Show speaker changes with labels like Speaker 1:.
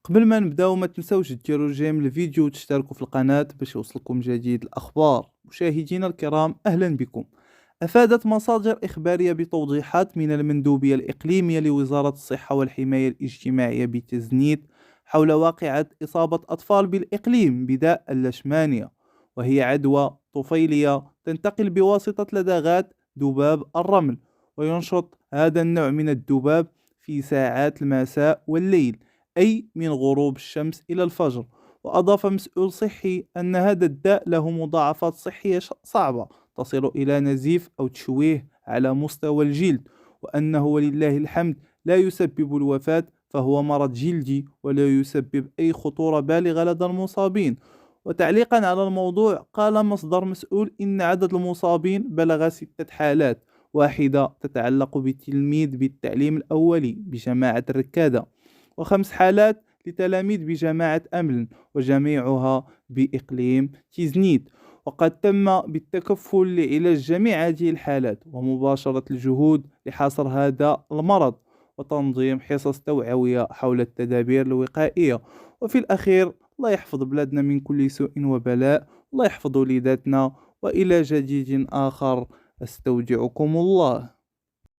Speaker 1: قبل ما نبداو ما تنسوش ديروا جيم الفيديو وتشتركوا في القناة باش يوصلكم جديد الأخبار. مشاهدينا الكرام أهلا بكم. أفادت مصادر إخبارية بتوضيحات من المندوبية الإقليمية لوزارة الصحة والحماية الاجتماعية بتزنيت حول واقعة إصابة أطفال بالإقليم بداء اللشمانية، وهي عدوى طفيلية تنتقل بواسطة لدغات ذباب الرمل، وينشط هذا النوع من الذباب في ساعات المساء والليل، أي من غروب الشمس إلى الفجر. وأضاف مسؤول صحي أن هذا الداء له مضاعفات صحية صعبة تصل إلى نزيف أو تشويه على مستوى الجلد، وأنه ولله الحمد لا يسبب الوفاة، فهو مرض جلدي ولا يسبب أي خطورة بالغة لدى المصابين. وتعليقا على الموضوع قال مصدر مسؤول إن عدد المصابين بلغ 6 حالات، واحدة تتعلق بتلميذ بالتعليم الأولي بجماعة الركادة، و5 حالات لتلاميذ بجماعة أمل، وجميعها بإقليم تيزنيت. وقد تم بالتكفل لعلاج جميع هذه الحالات ومباشرة الجهود لحصر هذا المرض وتنظيم حصص توعوية حول التدابير الوقائية. وفي الأخير، الله يحفظ بلادنا من كل سوء وبلاء، الله يحفظ وليداتنا، وإلى جديد آخر، أستودعكم الله.